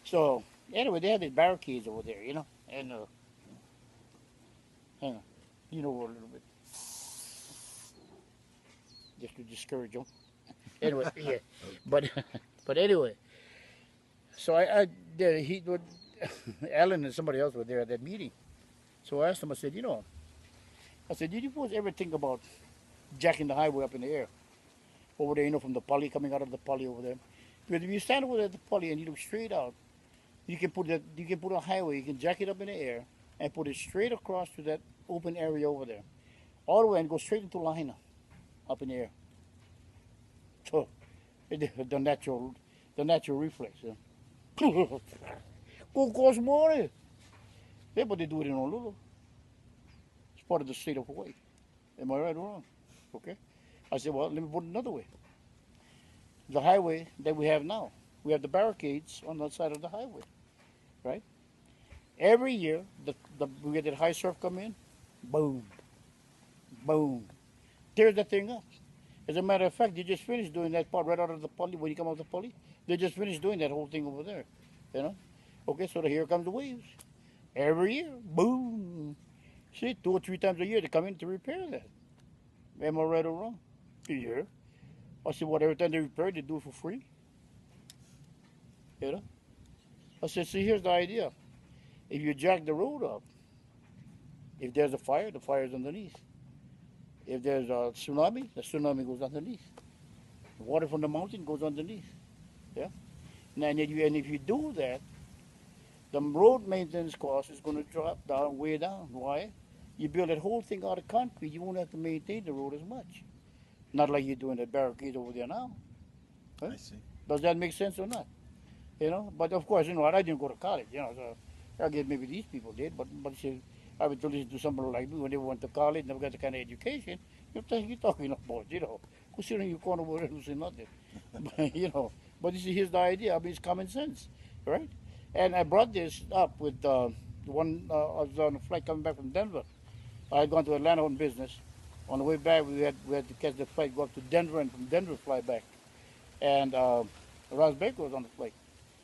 So, anyway, they had these barricades over there, and hang on, a little bit, just to discourage them. Anyway, yeah, but anyway, so Alan and somebody else were there at that meeting. So I asked him, I said, did you folks ever think about jacking the highway up in the air? Over there, from the poly, coming out of the poly over there. Because if you stand over there at the poly and you look straight out, you can put a highway, you can jack it up in the air and put it straight across to that open area over there. All the way and go straight into Lahaina, up in the air. So, the natural reflex. Go cost more. Yeah, but they do it in Honolulu. It's part of the state of Hawaii. Am I right or wrong? Okay. I said, well, let me put it another way. The highway that we have now, we have the barricades on that side of the highway, right? Every year, we get that high surf come in, Boom, boom. Tears that thing up. As a matter of fact, they just finished doing that part right out of the pulley. When you come out of the pulley, they just finished doing that whole thing over there. You know? Okay, so here comes the waves. Every year, boom. See, 2 or 3 times a year they come in to repair that. Am I right or wrong? Yeah. I said, what, every time they repair it, they do it for free? You know? I said, see, here's the idea. If you jack the road up, if there's a fire, the fire's underneath. If there's a tsunami, the tsunami goes underneath. The water from the mountain goes underneath. Yeah? And if you do that, the road maintenance cost is going to drop down, way down. Why? You build that whole thing out of concrete, you won't have to maintain the road as much. Not like you're doing the barricade over there now. Huh? I see. Does that make sense or not? You know, but of course, you know, I didn't go to college, you know, so I guess maybe these people did, but see, I would listen to somebody like me when they went to college, never got the kind of education. What the heck you talking about, you know? Who's sitting in your corner over there who say nothing? But, you know, but you see, here's the idea. I mean, it's common sense, right? And I brought this up with one, I was on a flight coming back from Denver. I had gone to Atlanta on business. On the way back, we had to catch the flight, go up to Denver, and from Denver fly back. And Ross Baker was on the flight.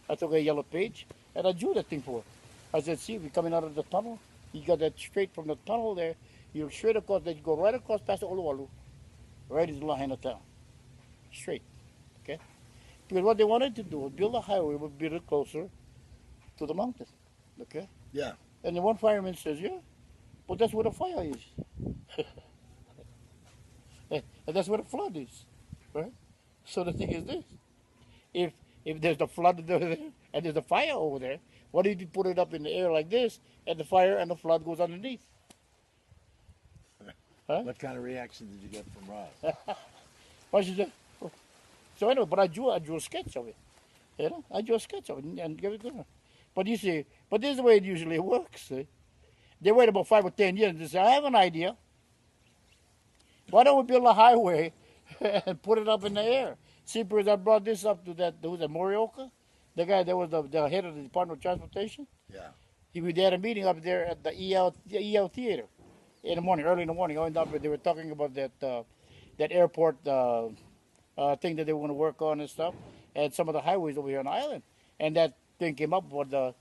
I took a yellow page, and I drew that thing for her. I said, see, we're coming out of the tunnel. You got that straight from the tunnel there. You look straight across, then you go right across past the Oluwalu, right into Lahaina town. Straight, okay? Because what they wanted to do was build a highway, but build it closer to the mountain, okay? Yeah. And then one fireman says, yeah, but that's where the fire is. And that's where the flood is, right? So the thing is this, if there's the flood there and there's a fire over there, what if you put it up in the air like this, and the fire and the flood goes underneath? Huh? What kind of reaction did you get from Ross? What she said? So anyway, but I drew a sketch of it. You know, I drew a sketch of it and gave it to her. But you see, but this is the way it usually works. See? They wait about 5 or 10 years and they say, I have an idea. Why don't we build a highway and put it up in the air? See, because I brought this up to that, who's that, Morioka? The guy that was the head of the Department of Transportation. Yeah. We had a meeting up there at the EL Theater in the morning, early in the morning. I went up and they were talking about that airport thing that they want to work on and stuff, and some of the highways over here on the island. And that thing came up with the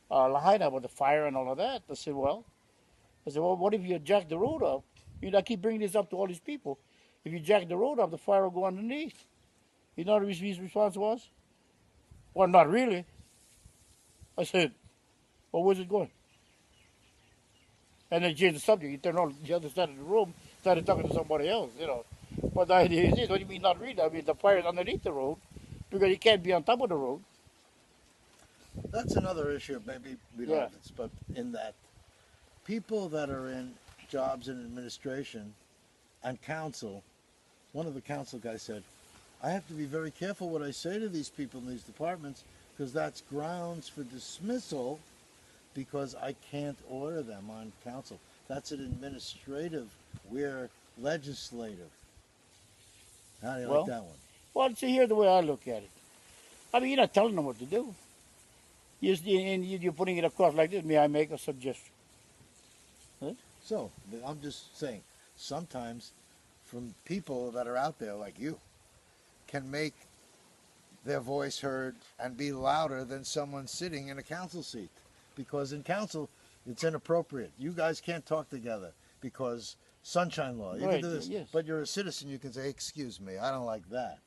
Lahaina, with the fire and all of that. I said, well, what if you jack the road up? You know, I keep bringing this up to all these people. If you jack the road up, the fire will go underneath. You know what his response was? Well, not really. I said, well, where's it going? And then changed the subject. He turned on the other side of the room, started talking to somebody else, you know. But the idea is this, what do you mean not really? I mean, the fire is underneath the road because you can't be on top of the road. That's another issue, maybe we don't, but in that people that are in jobs in administration and council, one of the council guys said, I have to be very careful what I say to these people in these departments because that's grounds for dismissal because I can't order them on council. That's an administrative, we're legislative. How do you like that one? Well, see, here's the way I look at it. I mean, you're not telling them what to do. You're putting it across like this. May I make a suggestion? Huh? So, I'm just saying, sometimes from people that are out there like you can make their voice heard and be louder than someone sitting in a council seat. Because in council, it's inappropriate. You guys can't talk together because sunshine law. You can do this. Yes. But you're a citizen, you can say, excuse me, I don't like that.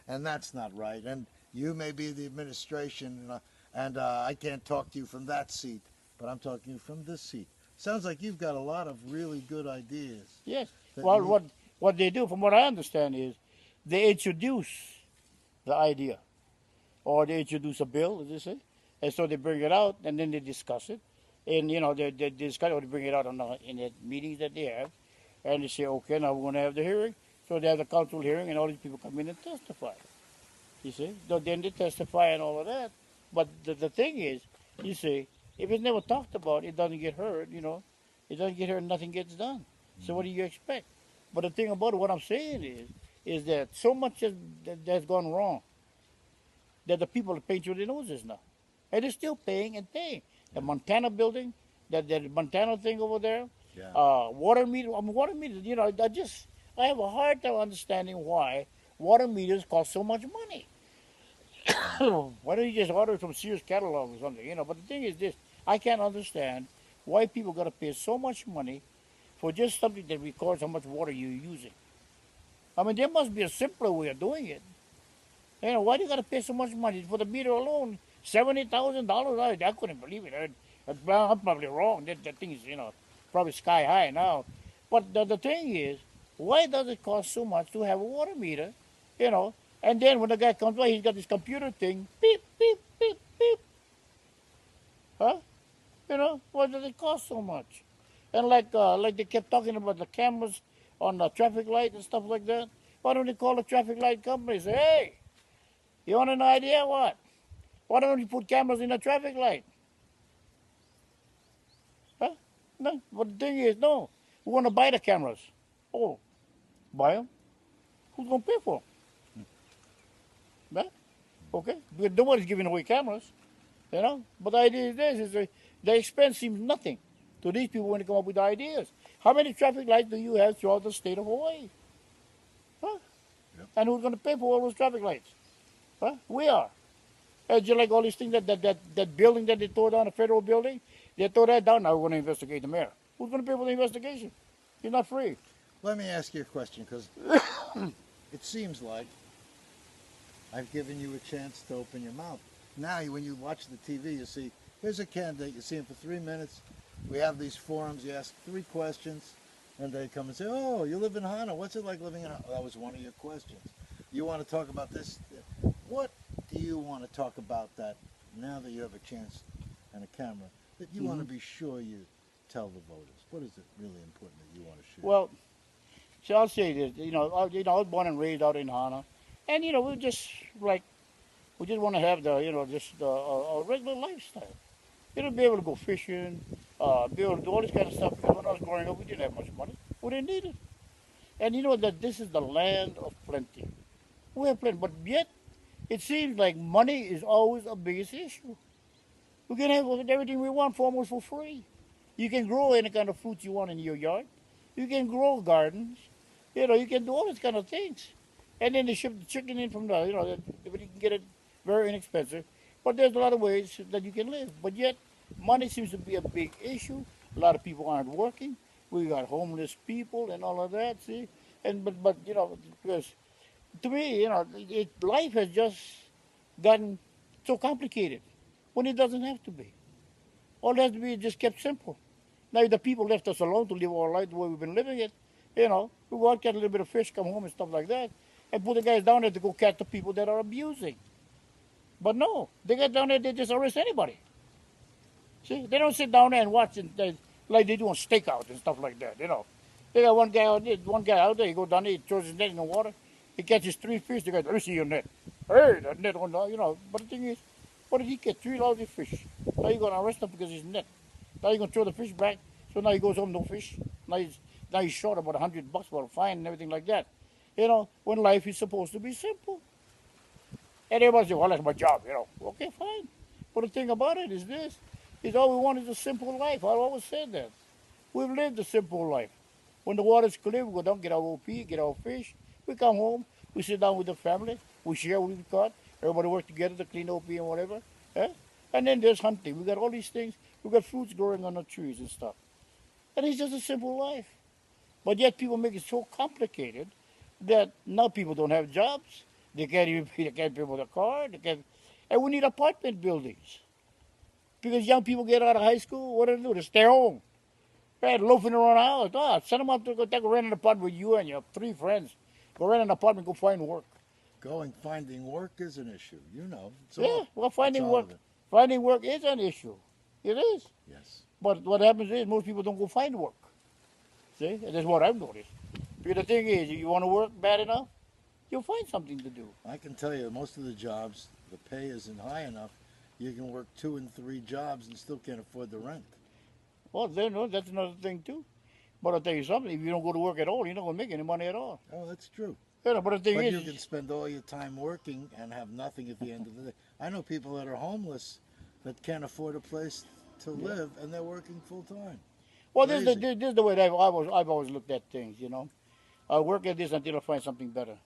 And that's not right. And you may be the administration, and I can't talk to you from that seat, but I'm talking to you from this seat. Sounds like you've got a lot of really good ideas. Yes. Well, what they do, from what I understand, is they introduce the idea, or they introduce a bill, as they say, and so they bring it out, and then they discuss it, and you know they discuss it, or they bring it out in the meetings that they have, and they say, okay, now we're going to have the hearing, so they have the council hearing, and all these people come in and testify. You see, so then they testify and all of that, but the thing is, you see, if it's never talked about, it doesn't get heard. You know, it doesn't get heard, nothing gets done. So what do you expect? But the thing about it, what I'm saying is that so much has gone wrong that the people are paying through their noses now. And they're still paying and paying. The Montana building, that Montana thing over there, Yeah. Water meter. I mean, water meters. You know, I have a hard time understanding why water meters cost so much money. Why don't you just order it from Sears catalog or something? You know. But the thing is this: I can't understand why people got to pay so much money for just something that records how much water you're using. I mean, there must be a simpler way of doing it. You know, why do you got to pay so much money for the meter alone? $70,000. I couldn't believe it. I'm probably wrong. That thing is, you know, probably sky high now. But the thing is, why does it cost so much to have a water meter? You know, and then when the guy comes by, he's got this computer thing. Beep, beep, beep, beep. Huh? You know, why does it cost so much? And like they kept talking about the cameras on the traffic light and stuff like that. Why don't they call the traffic light company and say, hey, you want an idea what? Why don't you put cameras in the traffic light? Huh? No, but the thing is, no. We want to buy the cameras. Oh, buy them? Who's going to pay for them? Huh? Okay? Because nobody's giving away cameras, you know? But the idea is this, the expense seems nothing to these people when they come up with ideas. How many traffic lights do you have throughout the state of Hawaii? Huh? Yep. And who's going to pay for all those traffic lights? Huh? We are. Just like all these things, that building that they tore down, the federal building, they tore that down. Now we're going to investigate the mayor. Who's going to pay for the investigation? He's not free. Let me ask you a question, because it seems like I've given you a chance to open your mouth. Now, when you watch the TV, you see, here's a candidate. You see him for 3 minutes. We have these forums. You ask 3 questions, and they come and say, oh, you live in Hana. What's it like living in Hana? That was one of your questions. You want to talk about this? What do you want to talk about that now that you have a chance and a camera that you want to be sure you tell the voters? What is it really important that you want to share? Well, so I'll say this. I was born and raised out in Hana, and we just want to have just a regular lifestyle. Be able to go fishing, be able to do all this kind of stuff. Because when I was growing up, we didn't have much money. We didn't need it. And you know that this is the land of plenty. We have plenty, but yet it seems like money is always a biggest issue. We can have everything we want for almost for free. You can grow any kind of fruit you want in your yard. You can grow gardens. You can do all these kind of things. And then they ship the chicken in from you can get it very inexpensive. But there's a lot of ways that you can live. But yet, money seems to be a big issue. A lot of people aren't working. We got homeless people and all of that, see? But because to me, life has just gotten so complicated when it doesn't have to be. All it has to be is just kept simple. Now, if the people left us alone to live our life the way we've been living it, we go out, get a little bit of fish, come home and stuff like that, and put the guys down there to go catch the people that are abusing. But no, they get down there, they just arrest anybody. See, they don't sit down there and watch like they do on stakeouts and stuff like that, They got one guy out there, he go down there, he throws his net in the water, he catches 3 fish, the guy, let me see your net. Hey, that net on but the thing is, what did he get? 3 lousy fish. Now you're going to arrest him because he's net. Now you're going to throw the fish back, so now he goes home, no fish. Now he's short about $100 for a fine and everything like that. When life is supposed to be simple. And everybody says, well, that's my job, Okay, fine. But the thing about it is this, is all we want is a simple life. I always said that. We've lived a simple life. When the water's clear, we go down, get our OP, get our fish. We come home, we sit down with the family, we share what we've caught. Everybody work together to clean OP and whatever. And then there's hunting. We got all these things. We got fruits growing on the trees and stuff. And it's just a simple life. But yet people make it so complicated that now people don't have jobs. They can't pay for the car. And we need apartment buildings. Because young people get out of high school, what do they do? They stay home. Right, loafing around the house. Send them out to go rent an apartment with you and your 3 friends. Go rent an apartment, go find work. Finding work is an issue, Finding work is an issue. It is. Yes. But what happens is most people don't go find work. See, and that's what I've noticed. Because the thing is, you want to work bad enough, you'll find something to do. I can tell you, most of the jobs, the pay isn't high enough. You can work 2 and 3 jobs and still can't afford the rent. Well, that's another thing too. But I'll tell you something, if you don't go to work at all, you're not going to make any money at all. Oh, that's true. But the thing But is, you can spend all your time working and have nothing at the end of the day. I know people that are homeless that can't afford a place to live, and they're working full time. Well, Crazy. this is the way that I've always looked at things. I'll work at this until I find something better.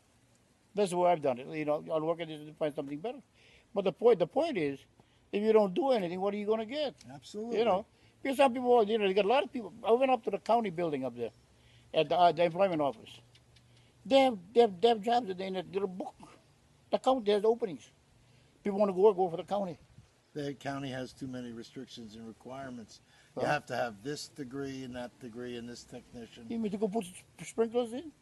That's the way I've done it. I'll work at this until I find something better. But the point is, if you don't do anything, what are you going to get? Absolutely. Because some people, they got a lot of people. I went up to the county building up there at the employment office. They have jobs in that little book. The county has openings. People want to go for the county. The county has too many restrictions and requirements. You Well, have to have this degree and that degree and this technician. you mean to go put sprinklers in?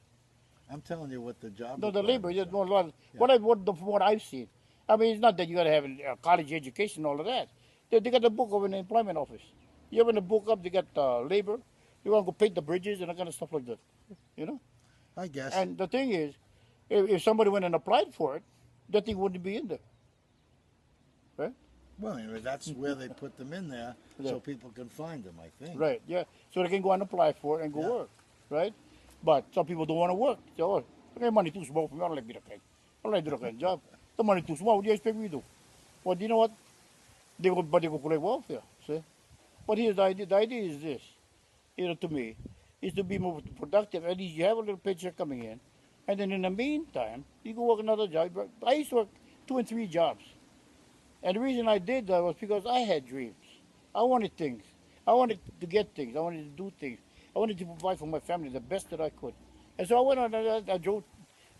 I'm telling you what the job. No, the labor. requirements There's are. no lot. From what I've seen, I mean, it's not that you got to have a college education and all of that. They got the book over in the employment office. You open the book up, they got labor. You want to go paint the bridges and that kind of stuff like that. You know. I guess. And the thing is, if somebody went and applied for it, that thing wouldn't be in there. Right? Well, anyway, that's where they put them in there Yeah. so people can find them, I think. Right, yeah. So they can go and apply for it and go Yeah. work, right? But some people don't want to work. They say, oh, okay, money too small for me. I don't like to do that kind. I don't like to do that kind of job. The money too small. What do you expect me to do? Well, you know what? They go collect welfare, see? But here's the idea. The idea is this, to me, is to be more productive. At least you have a little paycheck coming in. And then in the meantime, you go work another job. I used to work 2 and 3 jobs. And the reason I did that was because I had dreams. I wanted things. I wanted to get things. I wanted to do things. I wanted to provide for my family the best that I could. And so I went on, I drove,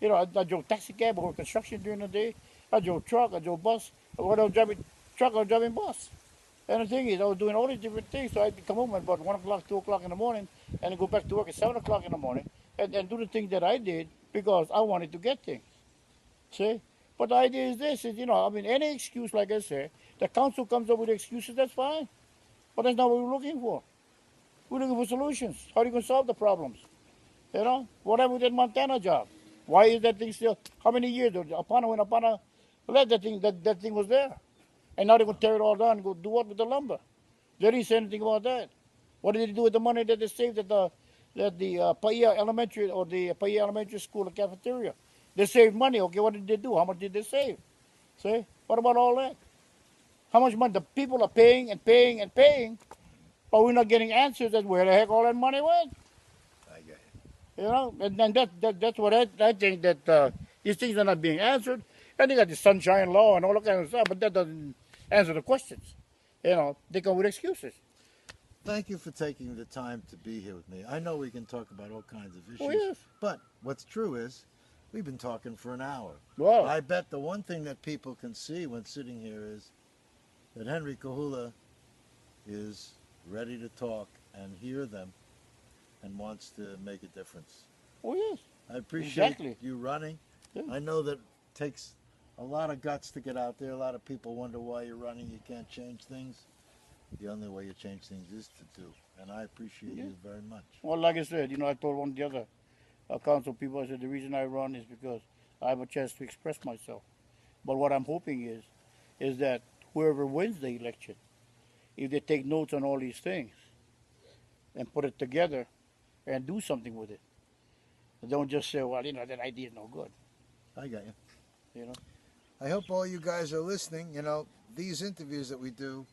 I drove taxi cab, I worked construction during the day. I drove truck, I drove bus. When I was driving truck, I was driving bus. And the thing is, I was doing all these different things. So I'd come home at about 1 o'clock, 2 o'clock in the morning, and then go back to work at 7 o'clock in the morning and do the things that I did because I wanted to get things. See? But the idea is this, any excuse, like I said, the council comes up with excuses, that's fine. But that's not what we're looking for. We're looking for solutions. How are you going to solve the problems? What happened with that Montana job? Why is that thing still, how many years? When Apana left, that thing was there. And now they're going to tear it all down and go do what with the lumber? They didn't say anything about that. What did they do with the money that they saved at the Paia Elementary or the Paia Elementary School cafeteria? They saved money. Okay, what did they do? How much did they save? See? What about all that? How much money? The people are paying and paying and paying, but we're not getting answers as where the heck all that money went. I get it. And that's what I think that these things are not being answered. And they got the sunshine law and all that kind of stuff, but that doesn't answer the questions. They come with excuses. Thank you for taking the time to be here with me. I know we can talk about all kinds of issues, Oh, yes. but what's true is we've been talking for an hour. Wow. I bet the one thing that people can see when sitting here is that Henry Kahula is ready to talk and hear them and wants to make a difference. Oh, yes. I appreciate Exactly. you running. Yeah. I know that it takes a lot of guts to get out there. A lot of people wonder why you're running. You can't change things. The only way you change things is to do. And I appreciate you very much. Well, like I said, I told one of the other council people, I said, the reason I run is because I have a chance to express myself. But what I'm hoping is that whoever wins the election, if they take notes on all these things and put it together and do something with it. Don't just say, well, that idea is no good. I got you. You know? I hope all you guys are listening. These interviews that we do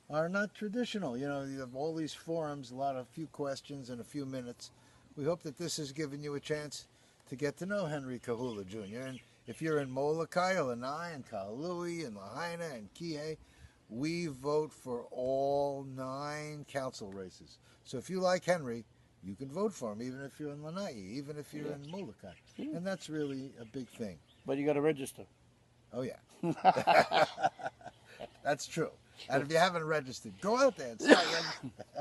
are not traditional. You have all these forums, a few questions in a few minutes. We hope that this has given you a chance to get to know Henry Kahula Jr. And if you're in Molokai, Lanai, and Kahului, and Lahaina, and Kihei, we vote for all 9 council races. So if you like Henry, you can vote for him, even if you're in Lanai, even if you're in Molokai. And that's really a big thing. But you got to register. Oh, yeah. That's true. And if you haven't registered, go out there and start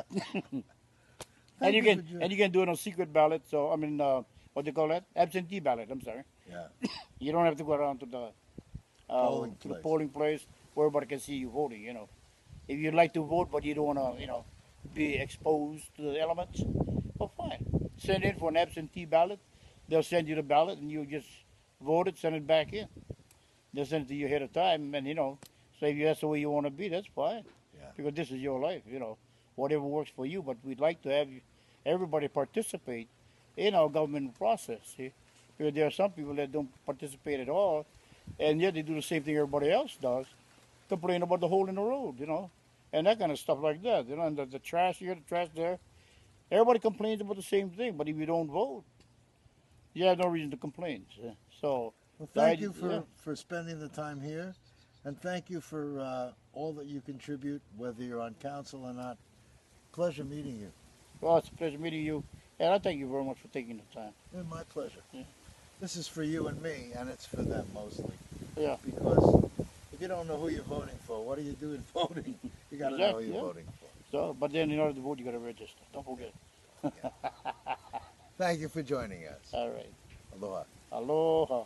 registering. And you can do it on secret ballot. So what do you call that? Absentee ballot. I'm sorry. Yeah. You don't have to go around to the polling place where everybody can see you voting. If you'd like to vote but you don't want to, be exposed to the elements, well, fine. Send in for an absentee ballot. They'll send you the ballot and you just vote it, send it back in. They'll send it to you ahead of time, and so if that's the way you want to be, that's fine. Yeah. Because this is your life. Whatever works for you. But we'd like to have everybody participate in our government process. See? Because there are some people that don't participate at all, and yet they do the same thing everybody else does, complain about the hole in the road, and that kind of stuff like that. And the trash here, the trash there. Everybody complains about the same thing, but if you don't vote, you have no reason to complain. So, Well, thank I- you yeah. for spending the time here, and thank you for all that you contribute, whether you're on council or not. Pleasure meeting you. Well, it's a pleasure meeting you, and I thank you very much for taking the time. Yeah, my pleasure. Yeah. This is for you and me, and it's for them mostly. Yeah. Because if you don't know who you're voting for, what are you doing voting? You got to know who Exactly, you're yeah. voting for. So, but then in order to vote, you got to register. Don't forget. Thank you for joining us. All right. Aloha. Aloha.